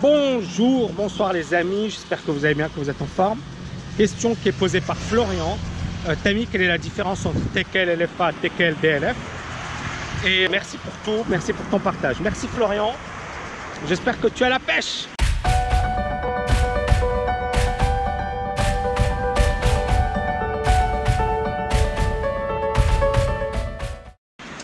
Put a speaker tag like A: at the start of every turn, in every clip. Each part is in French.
A: Bonjour, bonsoir les amis, j'espère que vous allez bien, que vous êtes en forme. Question qui est posée par Florian. Tammy, quelle est la différence entre TKL LFA, TKL DLF? Et merci pour tout, merci pour ton partage. Merci Florian, j'espère que tu as la pêche.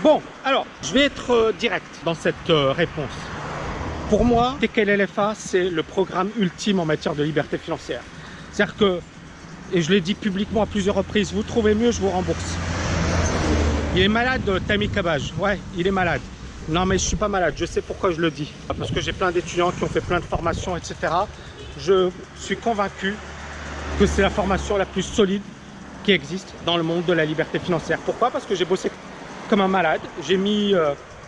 A: Bon, alors, je vais être direct dans cette réponse. Pour moi, TKL LFA, c'est le programme ultime en matière de liberté financière. C'est-à-dire que, et je l'ai dit publiquement à plusieurs reprises, vous trouvez mieux, je vous rembourse. Il est malade, Tammy Cabage. Ouais, il est malade. Non, mais je ne suis pas malade, je sais pourquoi je le dis. Parce que j'ai plein d'étudiants qui ont fait plein de formations, etc. Je suis convaincu que c'est la formation la plus solide qui existe dans le monde de la liberté financière. Pourquoi? Parce que j'ai bossé comme un malade. J'ai mis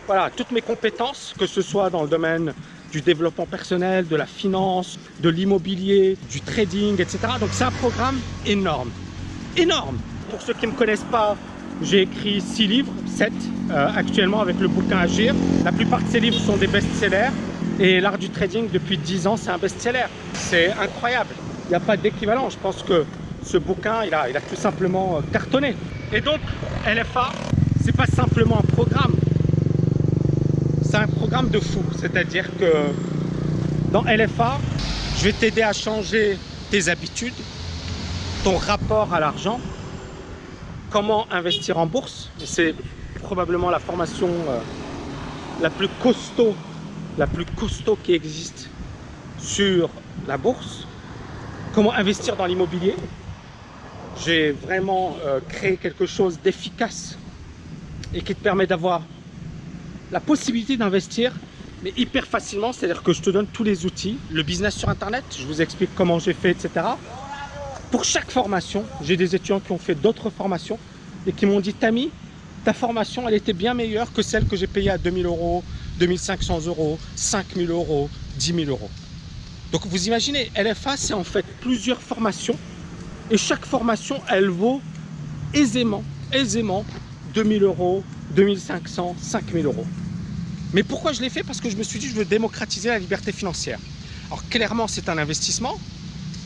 A: voilà, toutes mes compétences, que ce soit dans le domaine du développement personnel, de la finance, de l'immobilier, du trading, etc. Donc c'est un programme énorme. Énorme! Pour ceux qui ne me connaissent pas, j'ai écrit 6 livres, 7 actuellement avec le bouquin Agir. La plupart de ces livres sont des best-sellers. Et l'art du trading, depuis 10 ans, c'est un best-seller. C'est incroyable. Il n'y a pas d'équivalent. Je pense que ce bouquin, il a tout simplement cartonné. Et donc, LFA, c'est pas simplement un programme. C'est un programme de fou. C'est-à-dire que dans LFA, je vais t'aider à changer tes habitudes, ton rapport à l'argent, comment investir en bourse. C'est probablement la formation la plus costaud qui existe sur la bourse. Comment investir dans l'immobilier. J'ai vraiment créé quelque chose d'efficace et qui te permet d'avoir la possibilité d'investir, mais hyper facilement. C'est-à-dire que je te donne tous les outils, le business sur internet, je vous explique comment j'ai fait, etc. Pour chaque formation, j'ai des étudiants qui ont fait d'autres formations et qui m'ont dit: Tammy, ta formation, elle était bien meilleure que celle que j'ai payée à 2000 €, 2500 €, 5000 €, 10 000 €. Donc vous imaginez, LFA, c'est en fait plusieurs formations et chaque formation, elle vaut aisément 2000 €, 2500, 5000 €. Mais pourquoi je l'ai fait? Parce que je me suis dit, je veux démocratiser la liberté financière. Alors clairement, c'est un investissement,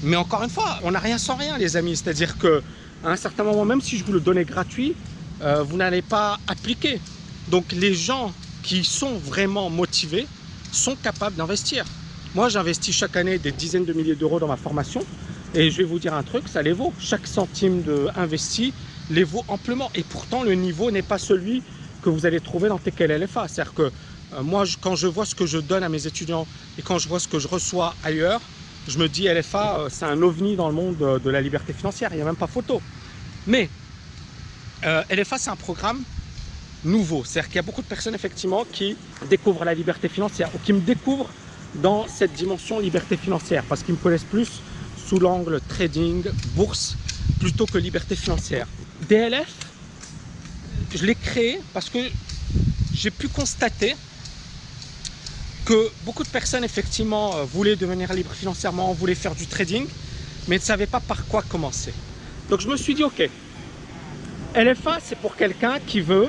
A: mais encore une fois, on n'a rien sans rien, les amis. C'est-à-dire qu'à un certain moment, même si je vous le donnais gratuit, vous n'allez pas appliquer. Donc les gens qui sont vraiment motivés sont capables d'investir. Moi, j'investis chaque année des dizaines de milliers d'euros dans ma formation et je vais vous dire un truc, ça les vaut. Chaque centime investi les vaut amplement et pourtant le niveau n'est pas celui que vous allez trouver dans TKL LFA. C'est-à-dire que moi, quand je vois ce que je donne à mes étudiants et quand je vois ce que je reçois ailleurs, je me dis LFA, c'est un ovni dans le monde de la liberté financière, il n'y a même pas photo. Mais LFA, c'est un programme nouveau. C'est-à-dire qu'il y a beaucoup de personnes effectivement qui découvrent la liberté financière ou qui me découvrent dans cette dimension liberté financière parce qu'ils me connaissent plus sous l'angle trading, bourse, plutôt que liberté financière. DLF, je l'ai créé parce que j'ai pu constater que beaucoup de personnes effectivement voulaient devenir libres financièrement, voulaient faire du trading, mais ne savaient pas par quoi commencer. Donc je me suis dit, ok, LFA, c'est pour quelqu'un qui veut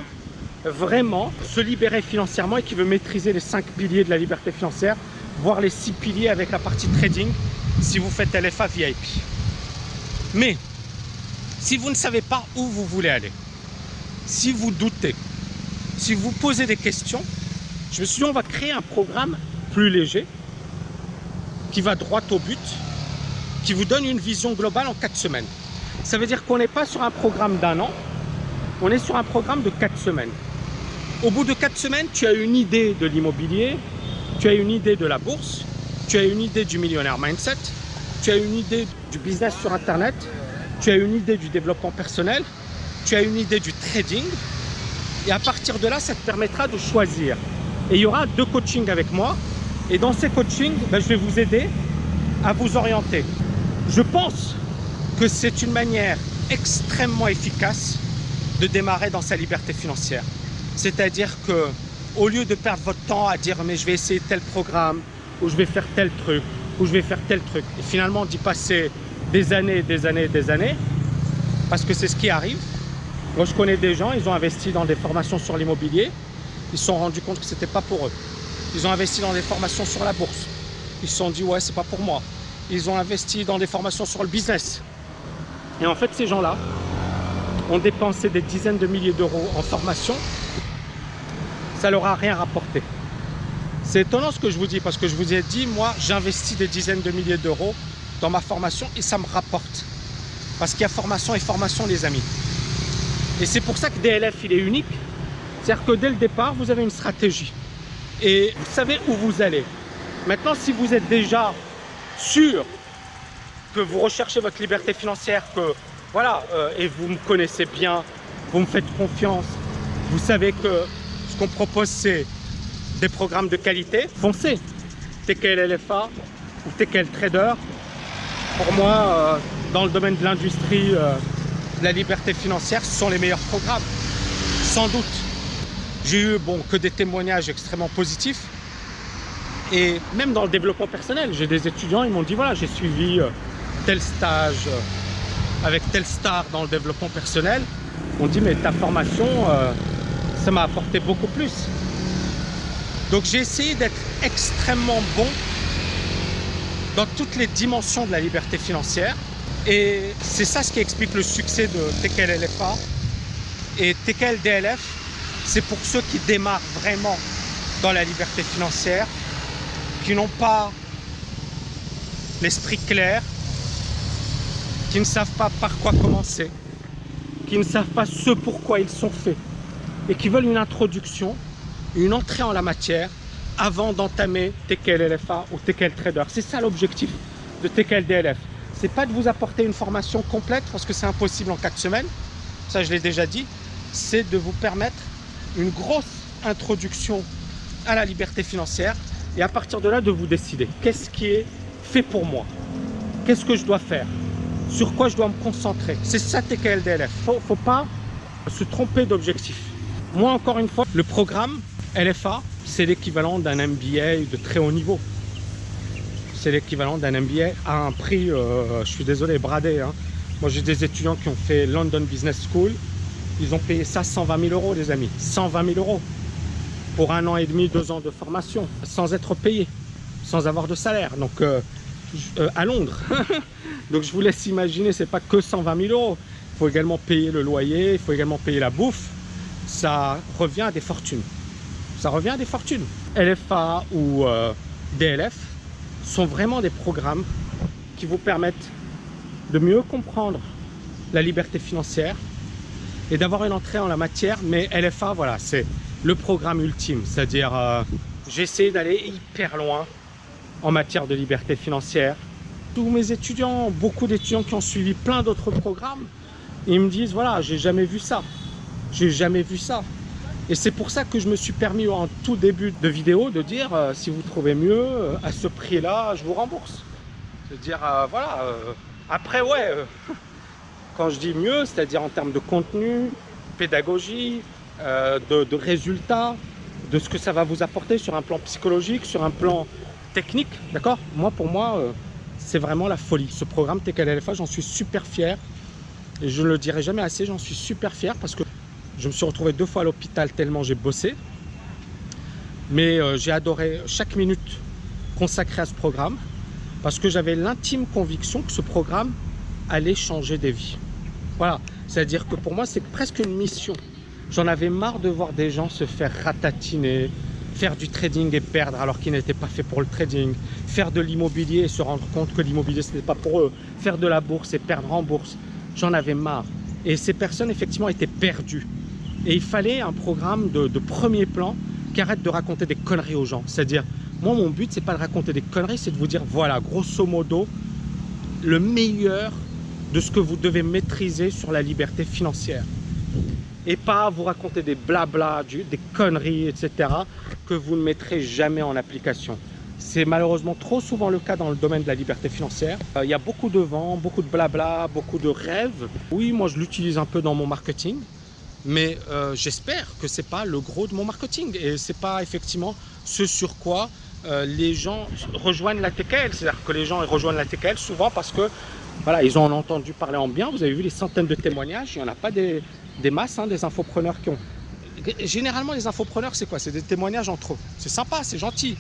A: vraiment se libérer financièrement et qui veut maîtriser les 5 piliers de la liberté financière, voire les 6 piliers avec la partie trading si vous faites LFA VIP. Mais si vous ne savez pas où vous voulez aller, si vous doutez, si vous posez des questions, je me suis dit on va créer un programme plus léger qui va droit au but, qui vous donne une vision globale en 4 semaines. Ça veut dire qu'on n'est pas sur un programme d'1 an, on est sur un programme de 4 semaines. Au bout de 4 semaines, tu as une idée de l'immobilier, tu as une idée de la bourse, tu as une idée du millionnaire mindset, tu as une idée du business sur internet, tu as une idée du développement personnel, tu as une idée du trading et à partir de là, ça te permettra de choisir. Et il y aura 2 coachings avec moi et dans ces coachings, je vais vous aider à vous orienter. Je pense que c'est une manière extrêmement efficace de démarrer dans sa liberté financière. C'est-à-dire que au lieu de perdre votre temps à dire mais je vais essayer tel programme ou je vais faire tel truc ou je vais faire tel truc et finalement d'y passer des années, parce que c'est ce qui arrive. Moi je connais des gens, ils ont investi dans des formations sur l'immobilier, ils se sont rendus compte que ce n'était pas pour eux. Ils ont investi dans des formations sur la bourse, Ils se sont dit, ouais, c'est pas pour moi. Ils ont investi dans des formations sur le business. Et en fait, ces gens-là ont dépensé des dizaines de milliers d'euros en formation. Ça leur a rien rapporté. C'est étonnant ce que je vous dis, parce que je vous ai dit, moi, j'investis des dizaines de milliers d'euros dans ma formation et ça me rapporte. Parce qu'il y a formation et formation, les amis. Et c'est pour ça que DLF, il est unique. C'est-à-dire que dès le départ, vous avez une stratégie. Et vous savez où vous allez. Maintenant, si vous êtes déjà sûr que vous recherchez votre liberté financière, que voilà, et vous me connaissez bien, vous me faites confiance, vous savez que ce qu'on propose, c'est des programmes de qualité, foncez. TKL LFA ou TKL Trader, pour moi, dans le domaine de l'industrie, de la liberté financière, ce sont les meilleurs programmes, sans doute. J'ai eu que des témoignages extrêmement positifs. Et même dans le développement personnel, j'ai des étudiants, ils m'ont dit, voilà, j'ai suivi tel stage avec telle star dans le développement personnel. On dit, mais ta formation, ça m'a apporté beaucoup plus. Donc j'ai essayé d'être extrêmement bon dans toutes les dimensions de la liberté financière. Et c'est ça ce qui explique le succès de TKL LFA. Et TKL DLF, c'est pour ceux qui démarrent vraiment dans la liberté financière, qui n'ont pas l'esprit clair, qui ne savent pas par quoi commencer, qui ne savent pas ce pourquoi ils sont faits et qui veulent une introduction, une entrée en la matière avant d'entamer TKL LFA ou TKL Trader. C'est ça l'objectif de TKL DLF. C'est pas de vous apporter une formation complète parce que c'est impossible en 4 semaines, ça je l'ai déjà dit, c'est de vous permettre une grosse introduction à la liberté financière et à partir de là de vous décider qu'est-ce qui est fait pour moi, qu'est-ce que je dois faire, sur quoi je dois me concentrer. C'est ça TKL DLF. Faut pas se tromper d'objectif. Moi, encore une fois, le programme LFA, c'est l'équivalent d'un MBA de très haut niveau. C'est l'équivalent d'un MBA à un prix, je suis désolé, bradé. Hein. Moi, j'ai des étudiants qui ont fait London Business School. Ils ont payé ça 120 000 euros, les amis. 120 000 euros pour 1 an et demi, 2 ans de formation, sans être payé, sans avoir de salaire. Donc, à Londres. Donc, je vous laisse imaginer, c'est pas que 120 000 euros. Il faut également payer le loyer, il faut également payer la bouffe. Ça revient à des fortunes. Ça revient à des fortunes. LFA ou DLF sont vraiment des programmes qui vous permettent de mieux comprendre la liberté financière et d'avoir une entrée en la matière. Mais LFA, voilà, c'est le programme ultime. C'est-à-dire, j'ai essayé d'aller hyper loin en matière de liberté financière. Tous mes étudiants, beaucoup d'étudiants qui ont suivi plein d'autres programmes, ils me disent, voilà, j'ai jamais vu ça. J'ai jamais vu ça. Et c'est pour ça que je me suis permis en tout début de vidéo de dire si vous trouvez mieux, à ce prix-là, je vous rembourse. C'est-à-dire, voilà. Après, ouais, quand je dis mieux, c'est-à-dire en termes de contenu, pédagogie, de résultats, de ce que ça va vous apporter sur un plan psychologique, sur un plan technique, d'accord? Moi, pour moi, c'est vraiment la folie. Ce programme TKL LFA, j'en suis super fier. Et je ne le dirai jamais assez, j'en suis super fier parce que je me suis retrouvé 2 fois à l'hôpital tellement j'ai bossé. Mais j'ai adoré chaque minute consacrée à ce programme parce que j'avais l'intime conviction que ce programme allait changer des vies. Voilà, c'est-à-dire que pour moi, c'est presque une mission. J'en avais marre de voir des gens se faire ratatiner, faire du trading et perdre alors qu'ils n'étaient pas faits pour le trading, faire de l'immobilier et se rendre compte que l'immobilier, ce n'est pas pour eux, faire de la bourse et perdre en bourse. J'en avais marre. Et ces personnes, effectivement, étaient perdues. Et il fallait un programme de premier plan qui arrête de raconter des conneries aux gens. C'est-à-dire, moi, mon but, c'est pas de raconter des conneries, c'est de vous dire, voilà, grosso modo, le meilleur de ce que vous devez maîtriser sur la liberté financière. Et pas vous raconter des blabla, des conneries, etc., que vous ne mettrez jamais en application. C'est malheureusement trop souvent le cas dans le domaine de la liberté financière. Il y a beaucoup de vent, beaucoup de blabla, beaucoup de rêves. Oui, moi, je l'utilise un peu dans mon marketing. Mais j'espère que ce n'est pas le gros de mon marketing et ce n'est pas effectivement ce sur quoi les gens rejoignent la TKL. C'est-à-dire que les gens rejoignent la TKL souvent parce que voilà, ils ont entendu parler en bien. Vous avez vu les centaines de témoignages. Il n'y en a pas des masses, hein, des infopreneurs qui ont... Généralement, les infopreneurs, c'est quoi? C'est des témoignages entre eux. C'est sympa, c'est gentil.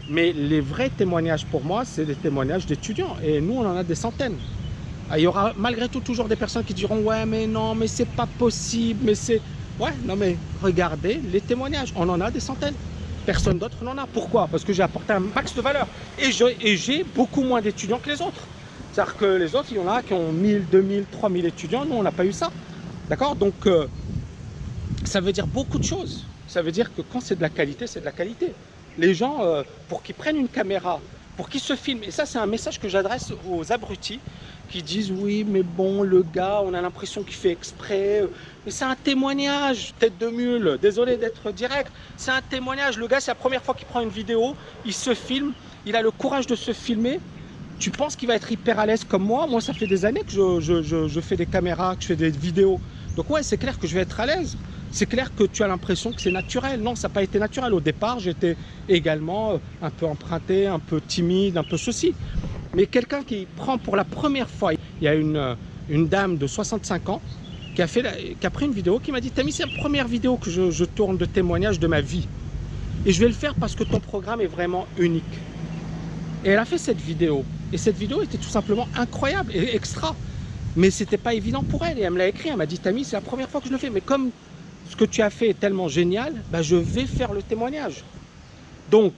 A: Mais les vrais témoignages pour moi, c'est des témoignages d'étudiants. Et nous, on en a des centaines. Il y aura malgré tout toujours des personnes qui diront « Ouais, mais non, mais c'est pas possible, mais c'est... » Ouais, non, mais regardez les témoignages. On en a des centaines. Personne d'autre n'en a. Pourquoi? Parce que j'ai apporté un max de valeur. Et j'ai beaucoup moins d'étudiants que les autres. C'est-à-dire que les autres, il y en a qui ont 1000, 2000, 3000 étudiants. Nous, on n'a pas eu ça. D'accord? Donc, ça veut dire beaucoup de choses. Ça veut dire que quand c'est de la qualité, c'est de la qualité. Les gens, pour qu'ils prennent une caméra, pour qu'ils se filment, et ça, c'est un message que j'adresse aux abrutis qui disent oui, mais bon, le gars, on a l'impression qu'il fait exprès. Mais c'est un témoignage, tête de mule. Désolé d'être direct. C'est un témoignage. Le gars, c'est la première fois qu'il prend une vidéo, il se filme, il a le courage de se filmer. Tu penses qu'il va être hyper à l'aise comme moi? Moi, ça fait des années que je fais des caméras, que je fais des vidéos. Donc ouais, c'est clair que je vais être à l'aise. C'est clair que tu as l'impression que c'est naturel. Non, ça n'a pas été naturel. Au départ, j'étais également un peu emprunté, un peu timide, un peu ceci. Mais quelqu'un qui prend pour la première fois, il y a une dame de 65 ans qui a pris une vidéo, qui m'a dit « Tammy, c'est la première vidéo que je tourne de témoignage de ma vie. Et je vais le faire parce que ton programme est vraiment unique. » Et elle a fait cette vidéo. Et cette vidéo était tout simplement incroyable et extra. Mais ce n'était pas évident pour elle. Et elle me l'a écrit, elle m'a dit « Tammy, c'est la première fois que je le fais. Mais comme ce que tu as fait est tellement génial, bah, je vais faire le témoignage. » Donc,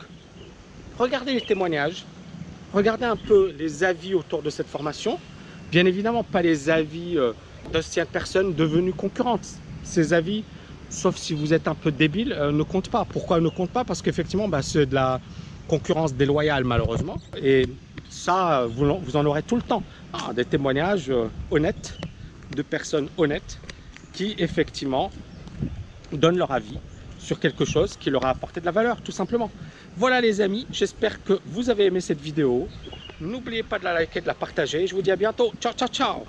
A: regardez les témoignages. Regardez un peu les avis autour de cette formation. Bien évidemment, pas les avis d'anciennes personnes devenues concurrentes. Ces avis, sauf si vous êtes un peu débile, ne comptent pas. Pourquoi ne comptent pas? Parce qu'effectivement, bah, c'est de la concurrence déloyale, malheureusement. Et ça, vous en aurez tout le temps. Ah, des témoignages honnêtes, de personnes honnêtes, qui, effectivement, donnent leur avis sur quelque chose qui leur a apporté de la valeur, tout simplement. Voilà les amis, j'espère que vous avez aimé cette vidéo. N'oubliez pas de la liker, de la partager. Je vous dis à bientôt. Ciao, ciao, ciao.